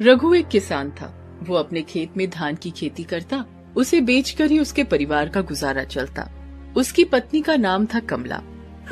रघु एक किसान था। वो अपने खेत में धान की खेती करता, उसे बेचकर ही उसके परिवार का गुजारा चलता। उसकी पत्नी का नाम था कमला।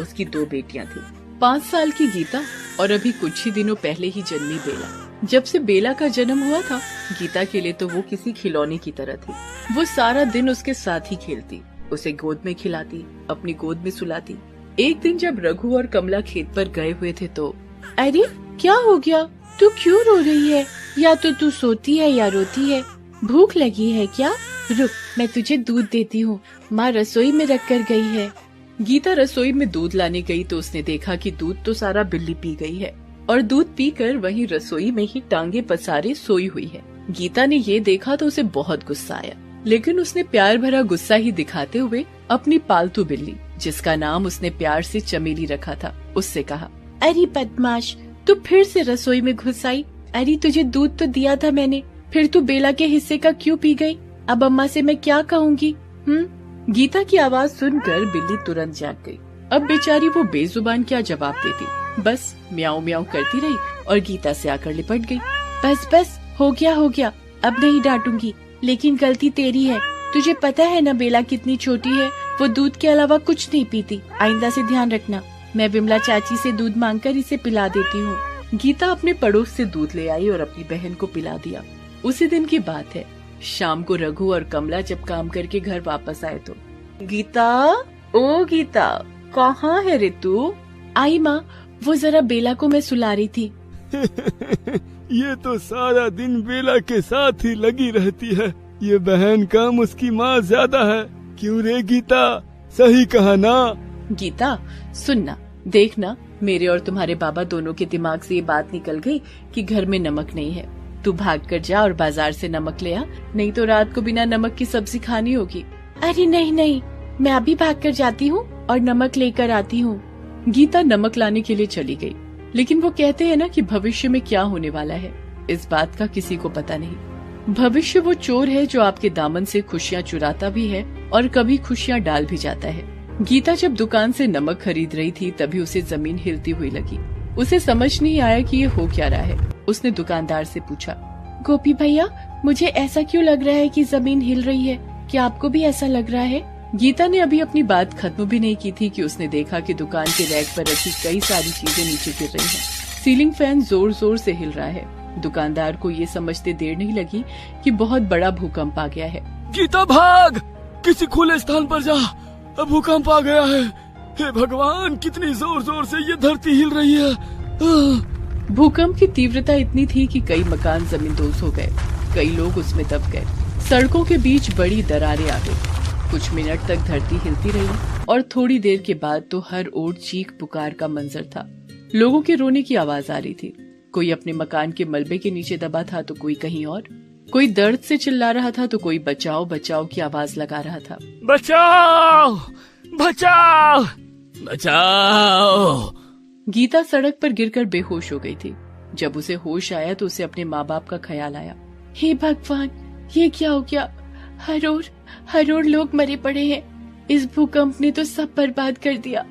उसकी 2 बेटियां थी, 5 साल की गीता और अभी कुछ ही दिनों पहले ही जन्मी बेला। जब से बेला का जन्म हुआ था, गीता के लिए तो वो किसी खिलौने की तरह थी। वो सारा दिन उसके साथ ही खेलती, उसे गोद में खिलाती, अपनी गोद में सुलाती। एक दिन जब रघु और कमला खेत पर गए हुए थे तो अरे क्या हो गया, तू क्यों रो रही है? या तो तू सोती है या रोती है? भूख लगी है क्या? रुक, मैं तुझे दूध देती हूँ, माँ रसोई में रख कर गई है। गीता रसोई में दूध लाने गई तो उसने देखा कि दूध तो सारा बिल्ली पी गई है और दूध पीकर वहीं रसोई में ही टांगे पसारे सोई हुई है। गीता ने ये देखा तो उसे बहुत गुस्सा आया, लेकिन उसने प्यार भरा गुस्सा ही दिखाते हुए अपनी पालतू बिल्ली, जिसका नाम उसने प्यार से चमेली रखा था, उससे कहा, अरे बदमाश, तू फिर से रसोई में घुस आई। अरे तुझे दूध तो दिया था मैंने, फिर तू बेला के हिस्से का क्यों पी गई? अब अम्मा से मैं क्या कहूँगी? गीता की आवाज सुनकर बिल्ली तुरंत जाग गई। अब बेचारी वो बेजुबान क्या जवाब देती, बस म्याऊं म्याऊं करती रही और गीता से आकर लिपट गई। बस बस, हो गया, अब नहीं डांटूंगी, लेकिन गलती तेरी है। तुझे पता है ना बेला कितनी छोटी है, वो दूध के अलावा कुछ नहीं पीती। आइंदा से ध्यान रखना। मैं विमला चाची से दूध मांगकर इसे पिला देती हूँ। गीता अपने पड़ोस से दूध ले आई और अपनी बहन को पिला दिया। उसी दिन की बात है, शाम को रघु और कमला जब काम करके घर वापस आए तो गीता, ओ गीता, कहाँ है रे तू? आई माँ, वो जरा बेला को मैं सुला रही थी। ये तो सारा दिन बेला के साथ ही लगी रहती है। ये बहन कम, उसकी माँ ज्यादा है। क्यों रे गीता, सही कहा ना? गीता सुनना, देखना, मेरे और तुम्हारे बाबा दोनों के दिमाग से ये बात निकल गई कि घर में नमक नहीं है। तू भाग कर जा और बाजार से नमक ले आ, नहीं तो रात को बिना नमक की सब्जी खानी होगी। अरे नहीं, मैं अभी भाग कर जाती हूँ और नमक लेकर आती हूँ। गीता नमक लाने के लिए चली गई, लेकिन वो कहते हैं ना कि भविष्य में क्या होने वाला है, इस बात का किसी को पता नहीं। भविष्य वो चोर है जो आपके दामन से खुशियाँ चुराता भी है और कभी खुशियाँ डाल भी जाता है। गीता जब दुकान से नमक खरीद रही थी तभी उसे जमीन हिलती हुई लगी। उसे समझ नहीं आया कि ये हो क्या रहा है। उसने दुकानदार से पूछा, गोपी भैया, मुझे ऐसा क्यों लग रहा है कि जमीन हिल रही है? क्या आपको भी ऐसा लग रहा है? गीता ने अभी अपनी बात खत्म भी नहीं की थी कि उसने देखा कि दुकान के रैक पर रखी कई सारी चीजें नीचे गिर रही हैं। सीलिंग फैन जोर जोर से हिल रहा है। दुकानदार को ये समझते देर नहीं लगी कि बहुत बड़ा भूकंप आ गया है। गीता भाग, किसी खुले स्थान पर जा, भूकंप आ गया है। हे भगवान, कितनी जोर जोर से ये धरती हिल रही है। भूकंप की तीव्रता इतनी थी कि कई मकान जमींदोज हो गए, कई लोग उसमें दब गए। सड़कों के बीच बड़ी दरारें आ गई। कुछ मिनट तक धरती हिलती रही और थोड़ी देर के बाद तो हर ओर चीख पुकार का मंजर था। लोगों के रोने की आवाज आ रही थी। कोई अपने मकान के मलबे के नीचे दबा था तो कोई कहीं और। कोई दर्द से चिल्ला रहा था तो कोई बचाओ बचाओ की आवाज लगा रहा था। बचाओ, बचाओ, बचाओ। गीता सड़क पर गिरकर बेहोश हो गई थी। जब उसे होश आया तो उसे अपने माँ बाप का ख्याल आया। हे भगवान, ये क्या हो गया? हर ओर लोग मरे पड़े हैं। इस भूकंप ने तो सब बर्बाद कर दिया।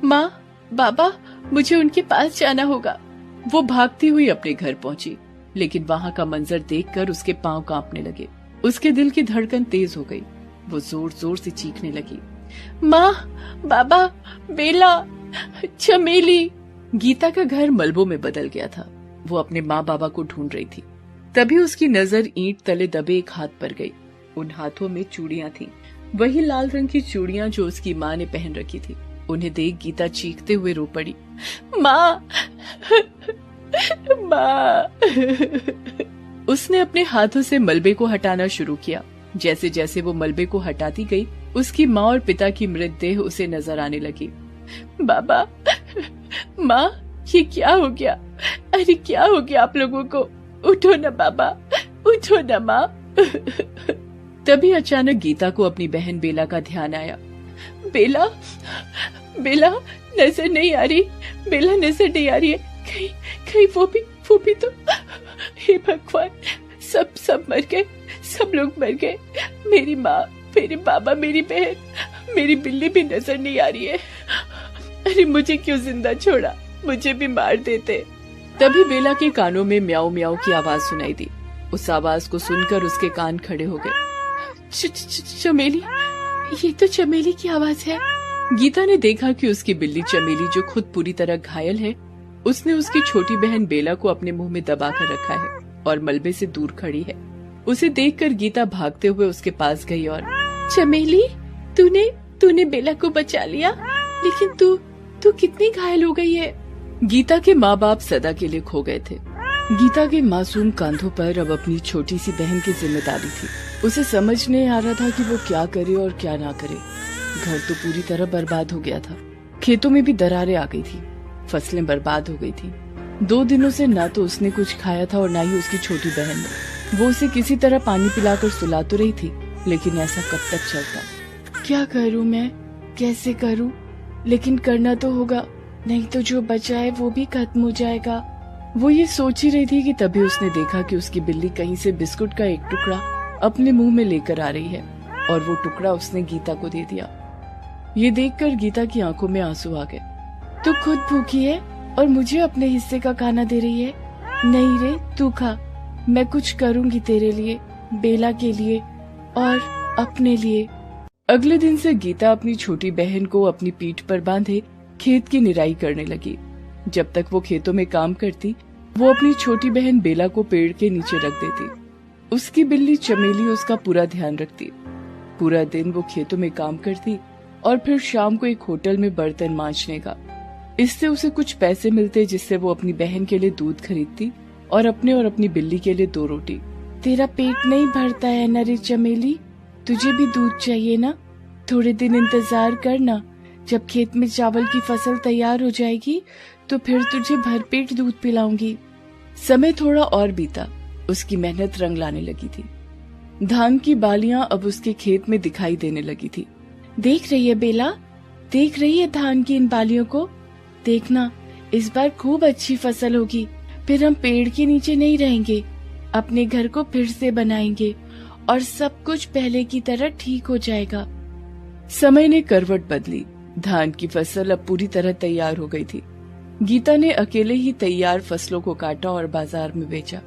माँ, बाबा, मुझे उनके पास जाना होगा। वो भागती हुई अपने घर पहुंची, लेकिन वहाँ का मंजर देखकर उसके पांव कांपने लगे। उसके दिल की धड़कन तेज हो गई। वो जोर जोर से चीखने लगी, माँ, बाबा, बेला, चमेली। गीता का घर मलबों में बदल गया था। वो अपने माँ बाबा को ढूंढ रही थी। तभी उसकी नजर ईंट तले दबे एक हाथ पर गई। उन हाथों में चूड़ियां थी, वही लाल रंग की चूड़ियां जो उसकी माँ ने पहन रखी थी। उन्हें देख गीता चीखते हुए रो पड़ी, माँ, माँ। उसने अपने हाथों से मलबे को हटाना शुरू किया। जैसे जैसे वो मलबे को हटाती गई, उसकी माँ और पिता की मृतदेह उसे नजर आने लगी। बाबा, माँ, ये क्या हो गया? अरे क्या हो गया आप लोगों को? उठो ना बाबा, उठो ना माँ। तभी अचानक गीता को अपनी बहन बेला का ध्यान आया। बेला, बेला, नजर नहीं आ रही। बेला नजर नहीं आ रही है। कहीं वो भी तो। हे भगवान, सब मर गए, सब लोग मर गए। मेरी माँ, मेरे बाबा, मेरी बहन, मेरी बिल्ली भी नजर नहीं आ रही है। अरे मुझे क्यों जिंदा छोड़ा? मुझे भी मार देते। तभी बेला के कानों में म्याऊ म्याऊ की आवाज सुनाई दी। उस आवाज को सुनकर उसके कान खड़े हो गए। चमेली, ये तो चमेली की आवाज है। गीता ने देखा कि उसकी बिल्ली चमेली, जो खुद पूरी तरह घायल है, उसने उसकी छोटी बहन बेला को अपने मुंह में दबा कर रखा है और मलबे से दूर खड़ी है। उसे देखकर गीता भागते हुए उसके पास गई और चमेली, तूने बेला को बचा लिया, लेकिन तू कितनी घायल हो गई है। गीता के माँ बाप सदा के लिए खो गए थे। गीता के मासूम कांधों पर अब अपनी छोटी सी बहन की जिम्मेदारी थी। उसे समझ नहीं आ रहा था कि वो क्या करे और क्या ना करे। घर तो पूरी तरह बर्बाद हो गया था। खेतों में भी दरारें आ गई थी, फसलें बर्बाद हो गई थी। 2 दिनों से ना तो उसने कुछ खाया था और ना ही उसकी छोटी बहन ने। वो उसे किसी तरह पानी पिलाकर सुला तो रही थी, लेकिन ऐसा कब तक चलता। क्या करूं मैं, कैसे करूं? लेकिन करना तो होगा, नहीं तो जो बचा है वो भी खत्म हो जाएगा। वो ये सोच ही रही थी कि तभी उसने देखा कि उसकी बिल्ली कहीं से बिस्कुट का एक टुकड़ा अपने मुंह में लेकर आ रही है और वो टुकड़ा उसने गीता को दे दिया। ये देखकर गीता की आंखों में आंसू आ गए। तू खुद भूखी है और मुझे अपने हिस्से का खाना दे रही है? नहीं रे, तू खा, मैं कुछ करूंगी तेरे लिए, बेला के लिए और अपने लिए। अगले दिन से गीता अपनी छोटी बहन को अपनी पीठ पर बांधे खेत की निराई करने लगी। जब तक वो खेतों में काम करती, वो अपनी छोटी बहन बेला को पेड़ के नीचे रख देती। उसकी बिल्ली चमेली उसका पूरा ध्यान रखती। पूरा दिन वो खेतों में काम करती और फिर शाम को एक होटल में बर्तन मांजने का। इससे उसे कुछ पैसे मिलते, जिससे वो अपनी बहन के लिए दूध खरीदती और अपनी बिल्ली के लिए 2 रोटी। तेरा पेट नहीं भरता है ना रे चमेली? तुझे भी दूध चाहिए ना? थोड़े दिन इंतजार करना, जब खेत में चावल की फसल तैयार हो जाएगी तो फिर तुझे भरपेट दूध पिलाऊंगी। समय थोड़ा और बीता। उसकी मेहनत रंग लाने लगी थी। धान की बालियां अब उसके खेत में दिखाई देने लगी थी। देख रही है बेला, देख रही है धान की इन बालियों को? देखना, इस बार खूब अच्छी फसल होगी। फिर हम पेड़ के नीचे नहीं रहेंगे, अपने घर को फिर से बनाएंगे और सब कुछ पहले की तरह ठीक हो जाएगा। समय ने करवट बदली। धान की फसल अब पूरी तरह तैयार हो गई थी। गीता ने अकेले ही तैयार फसलों को काटा और बाजार में बेचा।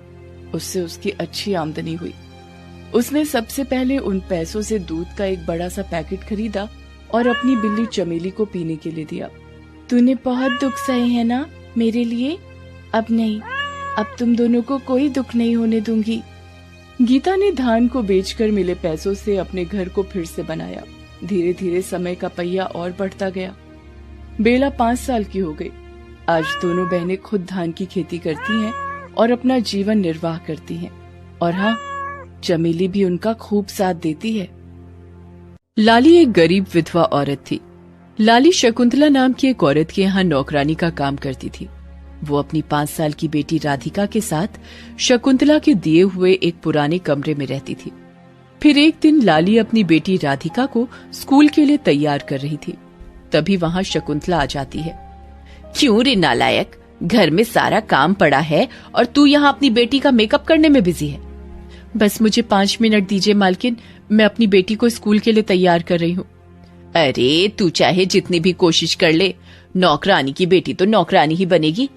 उससे उसकी अच्छी आमदनी हुई। उसने सबसे पहले उन पैसों से दूध का एक बड़ा सा पैकेट खरीदा और अपनी बिल्ली चमेली को पीने के लिए दिया। तूने बहुत दुख सहे है ना मेरे लिए? अब नहीं, अब तुम दोनों को कोई दुख नहीं होने दूंगी। गीता ने धान को बेचकर मिले पैसों से अपने घर को फिर से बनाया। धीरे धीरे समय का पहिया और बढ़ता गया। बेला 5 साल की हो गई। आज दोनों बहनें खुद धान की खेती करती हैं और अपना जीवन निर्वाह करती हैं। और हाँ, चमेली भी उनका खूब साथ देती है। लाली एक गरीब विधवा औरत थी। लाली शकुंतला नाम की एक औरत के यहाँ नौकरानी का काम करती थी। वो अपनी 5 साल की बेटी राधिका के साथ शकुंतला के दिए हुए एक पुराने कमरे में रहती थी। फिर एक दिन लाली अपनी बेटी राधिका को स्कूल के लिए तैयार कर रही थी। तभी वहाँ शकुंतला आ जाती है। क्यों रे नालायक, घर में सारा काम पड़ा है और तू यहाँ अपनी बेटी का मेकअप करने में बिजी है। बस मुझे 5 मिनट दीजिए मालकिन, मैं अपनी बेटी को स्कूल के लिए तैयार कर रही हूँ। अरे तू चाहे जितनी भी कोशिश कर ले, नौकरानी की बेटी तो नौकरानी ही बनेगी।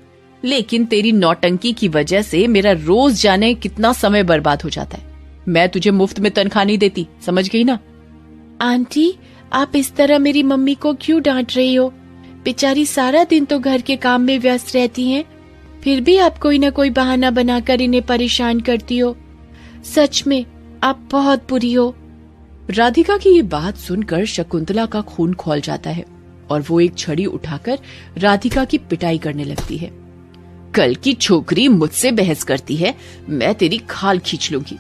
लेकिन तेरी नौटंकी की वजह से मेरा रोज जाने कितना समय बर्बाद हो जाता है। मैं तुझे मुफ्त में तनख्वाह नहीं देती, समझ गई ना? आंटी, आप इस तरह मेरी मम्मी को क्यों डांट रही हो? बेचारी सारा दिन तो घर के काम में व्यस्त रहती हैं, फिर भी आप कोई न कोई बहाना बनाकर इन्हें परेशान करती हो। सच में आप बहुत बुरी हो। राधिका की ये बात सुनकर शकुंतला का खून खौल जाता है और वो एक छड़ी उठाकर राधिका की पिटाई करने लगती है। कल की छोकरी मुझसे बहस करती है, मैं तेरी खाल खींच लूंगी।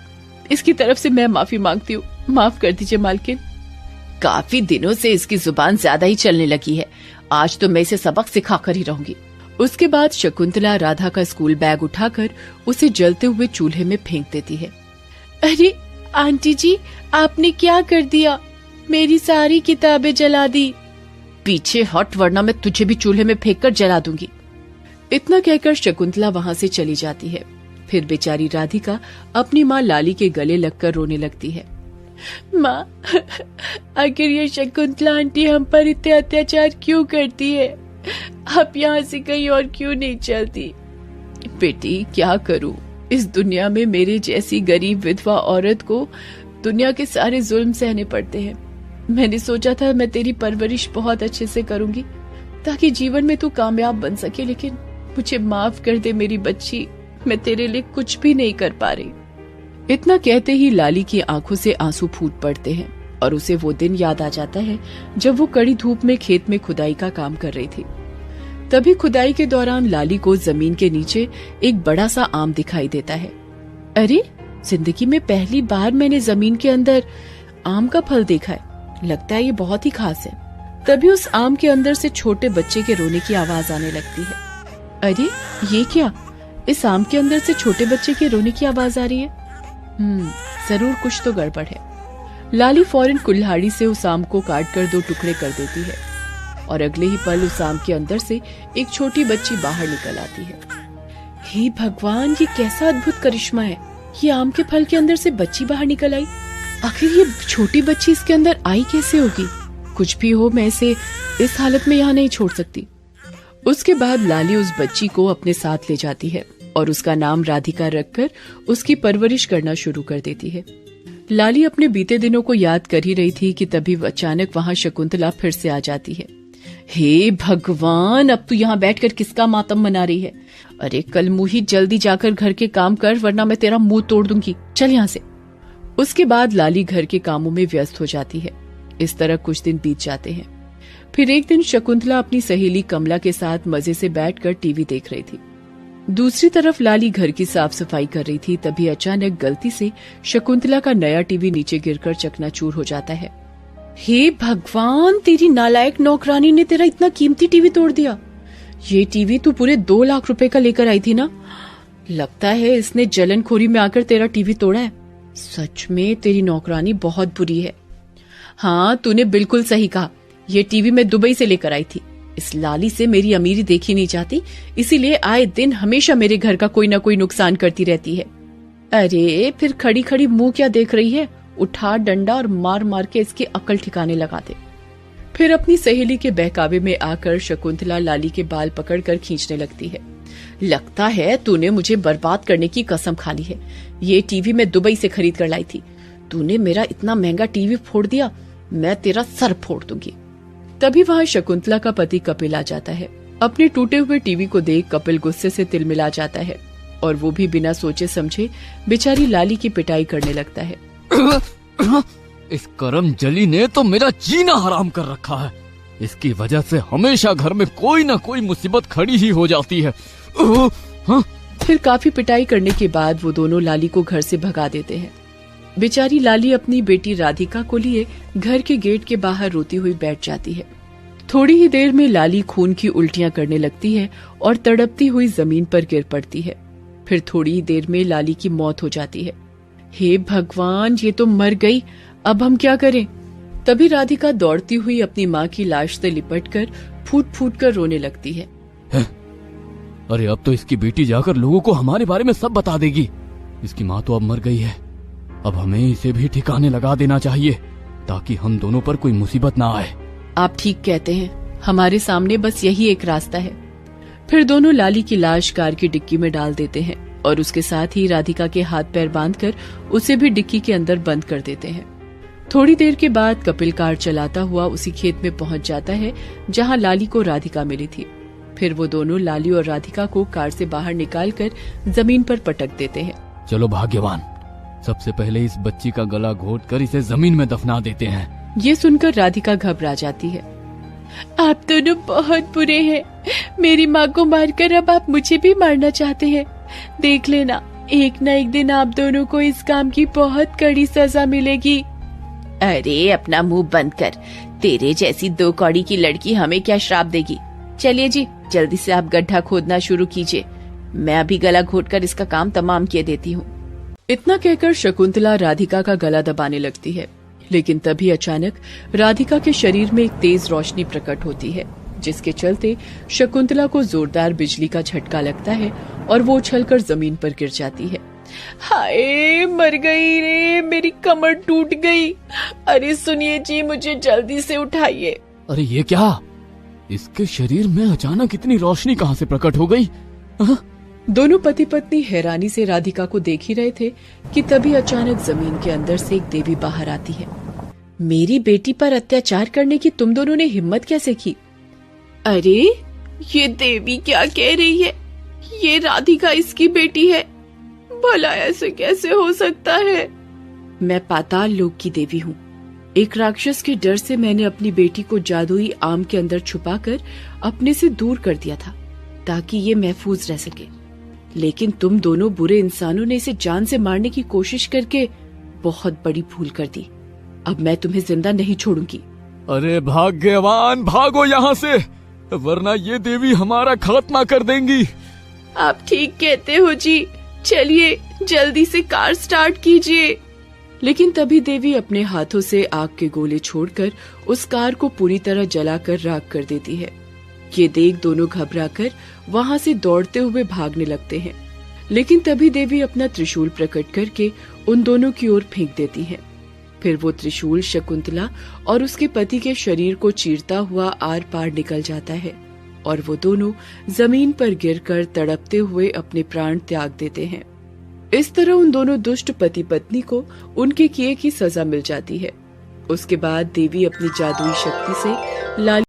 इसकी तरफ से मैं माफी मांगती हूँ, माफ कर दीजिए मालकिन। काफी दिनों से इसकी जुबान ज्यादा ही चलने लगी है। आज तो मैं इसे सबक सिखाकर ही रहूंगी। उसके बाद शकुंतला राधा का स्कूल बैग उठाकर उसे जलते हुए चूल्हे में फेंक देती है। अरे आंटी जी, आपने क्या कर दिया? मेरी सारी किताबें जला दी। पीछे हट, वरना मैं तुझे भी चूल्हे में फेंककर जला दूंगी। इतना कहकर शकुंतला वहाँ से चली जाती है। फिर बेचारी राधिका अपनी माँ लाली के गले लगकर रोने लगती है। माँ, आखिर ये शकुंतला आंटी हम पर इतने अत्याचार क्यों करती है? आप यहाँ से कहीं और क्यों नहीं चलती? बेटी क्या करूं, इस दुनिया में मेरे जैसी गरीब विधवा औरत को दुनिया के सारे जुल्म सहने पड़ते हैं। मैंने सोचा था मैं तेरी परवरिश बहुत अच्छे से करूंगी ताकि जीवन में तू कामयाब बन सके, लेकिन मुझे माफ कर दे मेरी बच्ची, मैं तेरे लिए कुछ भी नहीं कर पा रही। इतना कहते ही लाली की आंखों से आंसू फूट पड़ते हैं और उसे वो दिन याद आ जाता है जब वो कड़ी धूप में खेत में खुदाई का काम कर रही थी। तभी खुदाई के दौरान लाली को जमीन के नीचे एक बड़ा सा आम दिखाई देता है। अरे, जिंदगी में पहली बार मैंने जमीन के अंदर आम का फल देखा है, लगता है ये बहुत ही खास है। तभी उस आम के अंदर से छोटे बच्चे के रोने की आवाज आने लगती है। अरे ये क्या, इस आम के अंदर से छोटे बच्चे के रोने की आवाज आ रही है। जरूर कुछ तो गड़बड़ है। लाली फौरन कुल्हाड़ी से उस आम को काट कर 2 टुकड़े कर देती है और अगले ही पल उस आम के अंदर से एक छोटी बच्ची बाहर निकल आती है। हे भगवान, ये कैसा अद्भुत करिश्मा है, ये आम के फल के अंदर से बच्ची बाहर निकल आई। आखिर ये छोटी बच्ची इसके अंदर आई कैसे होगी? कुछ भी हो, मैं इसे इस हालत में यहाँ नहीं छोड़ सकती। उसके बाद लाली उस बच्ची को अपने साथ ले जाती है और उसका नाम राधिका रखकर उसकी परवरिश करना शुरू कर देती है। लाली अपने बीते दिनों को याद कर ही रही थी कि तभी अचानक वहाँ शकुंतला फिर से आ जाती है। हे भगवान, अब तू यहाँ बैठकर किसका मातम मना रही है? अरे कल मुही, जल्दी जाकर घर के काम कर वरना मैं तेरा मुंह तोड़ दूंगी, चल यहाँ से। उसके बाद लाली घर के कामों में व्यस्त हो जाती है। इस तरह कुछ दिन बीत जाते हैं। फिर एक दिन शकुंतला अपनी सहेली कमला के साथ मजे से बैठकर टीवी देख रही थी। दूसरी तरफ लाली घर की साफ सफाई कर रही थी। तभी अचानक गलती से शकुंतला का नया टीवी नीचे गिरकर चकनाचूर हो जाता है। हे भगवान, तेरी नालायक नौकरानी ने तेरा इतना कीमती टीवी तोड़ दिया। ये टीवी तू पूरे 2 लाख रुपए का लेकर आई थी ना? लगता है इसने जलनखोरी में आकर तेरा टीवी तोड़ा है। सच में तेरी नौकरानी बहुत बुरी है। हाँ, तूने बिल्कुल सही कहा, ये टीवी मैं दुबई से लेकर आई थी। इस लाली से मेरी अमीरी देखी नहीं जाती, इसीलिए आए दिन हमेशा मेरे घर का कोई ना कोई नुकसान करती रहती है। अरे फिर खड़ी खड़ी मुंह क्या देख रही है? उठा डंडा और मार मार के इसकी अकल ठिकाने लगा दे। फिर अपनी सहेली के बहकावे में आकर शकुंतला लाली के बाल पकड़कर खींचने लगती है। लगता है तूने मुझे बर्बाद करने की कसम खा ली है। ये टीवी मैं दुबई से खरीद कर लाई थी। तूने मेरा इतना महंगा टीवी फोड़ दिया, मैं तेरा सर फोड़ दूंगी। तभी वहाँ शकुंतला का पति कपिल आ जाता है। अपने टूटे हुए टीवी को देख कपिल गुस्से से तिलमिला जाता है और वो भी बिना सोचे समझे बेचारी लाली की पिटाई करने लगता है। इस करम जली ने तो मेरा जीना हराम कर रखा है। इसकी वजह से हमेशा घर में कोई ना कोई मुसीबत खड़ी ही हो जाती है। फिर काफी पिटाई करने के बाद वो दोनों लाली को घर से भगा देते हैं। बेचारी लाली अपनी बेटी राधिका को लिए घर के गेट के बाहर रोती हुई बैठ जाती है। थोड़ी ही देर में लाली खून की उल्टियां करने लगती है और तड़पती हुई जमीन पर गिर पड़ती है। फिर थोड़ी ही देर में लाली की मौत हो जाती है। हे भगवान, ये तो मर गई, अब हम क्या करें? तभी राधिका दौड़ती हुई अपनी माँ की लाश से लिपटकर फूट फूट कर रोने लगती है। अरे अब तो इसकी बेटी जाकर लोगों को हमारे बारे में सब बता देगी। इसकी माँ तो अब मर गई है, अब हमें इसे भी ठिकाने लगा देना चाहिए ताकि हम दोनों पर कोई मुसीबत ना आए। आप ठीक कहते हैं, हमारे सामने बस यही एक रास्ता है। फिर दोनों लाली की लाश कार की डिक्की में डाल देते हैं और उसके साथ ही राधिका के हाथ पैर बांधकर उसे भी डिक्की के अंदर बंद कर देते हैं। थोड़ी देर के बाद कपिल कार चलाता हुआ उसी खेत में पहुंच जाता है जहां लाली को राधिका मिली थी। फिर वो दोनों लाली और राधिका को कार से बाहर निकालकर जमीन पर पटक देते हैं। चलो भाग्यवान, सबसे पहले इस बच्ची का गला घोट कर इसे जमीन में दफना देते हैं। ये सुनकर राधिका घबरा जाती है। आप दोनों बहुत बुरे हैं। मेरी माँ को मारकर अब आप मुझे भी मारना चाहते हैं। देख लेना, एक न एक दिन आप दोनों को इस काम की बहुत कड़ी सजा मिलेगी। अरे अपना मुंह बंद कर, तेरे जैसी 2 कौड़ी की लड़की हमें क्या श्राप देगी। चलिए जी, जल्दी से आप गड्ढा खोदना शुरू कीजिए, मैं अभी गला घोटकर इसका काम तमाम किए देती हूँ। इतना कहकर शकुंतला राधिका का गला दबाने लगती है, लेकिन तभी अचानक राधिका के शरीर में एक तेज रोशनी प्रकट होती है, जिसके चलते शकुंतला को जोरदार बिजली का झटका लगता है और वो उछलकर जमीन पर गिर जाती है। हाय, मर गई रे, मेरी कमर टूट गई। अरे सुनिए जी, मुझे जल्दी से उठाइए। अरे ये क्या, इसके शरीर में अचानक इतनी रोशनी कहाँ से प्रकट हो गई? दोनों पति पत्नी हैरानी से राधिका को देख ही रहे थे कि तभी अचानक जमीन के अंदर से एक देवी बाहर आती है। मेरी बेटी पर अत्याचार करने की तुम दोनों ने हिम्मत कैसे की? अरे ये देवी क्या कह रही है? ये राधिका इसकी बेटी है। भला ऐसे कैसे हो सकता है? मैं पाताल लोक की देवी हूँ। एक राक्षस के डर से मैंने अपनी बेटी को जादुई आम के अंदर छुपाकर अपने से दूर कर दिया था ताकि ये महफूज रह सके, लेकिन तुम दोनों बुरे इंसानों ने इसे जान से मारने की कोशिश करके बहुत बड़ी भूल कर दी। अब मैं तुम्हें जिंदा नहीं छोड़ूंगी। अरे भाग्यवान, भागो यहाँ से, वरना ये देवी हमारा खात्मा कर देंगी। आप ठीक कहते हो जी, चलिए जल्दी से कार स्टार्ट कीजिए। लेकिन तभी देवी अपने हाथों से आग के गोले छोड़कर उस कार को पूरी तरह जलाकर राख कर देती है। ये देख दोनों घबराकर वहां से दौड़ते हुए भागने लगते हैं, लेकिन तभी देवी अपना त्रिशूल प्रकट करके उन दोनों की ओर फेंक देती है। फिर वो त्रिशूल शकुंतला और उसके पति के शरीर को चीरता हुआ आर पार निकल जाता है और वो दोनों जमीन पर गिरकर तड़पते हुए अपने प्राण त्याग देते हैं। इस तरह उन दोनों दुष्ट पति पत्नी को उनके किए की सजा मिल जाती है। उसके बाद देवी अपनी जादुई शक्ति से लाली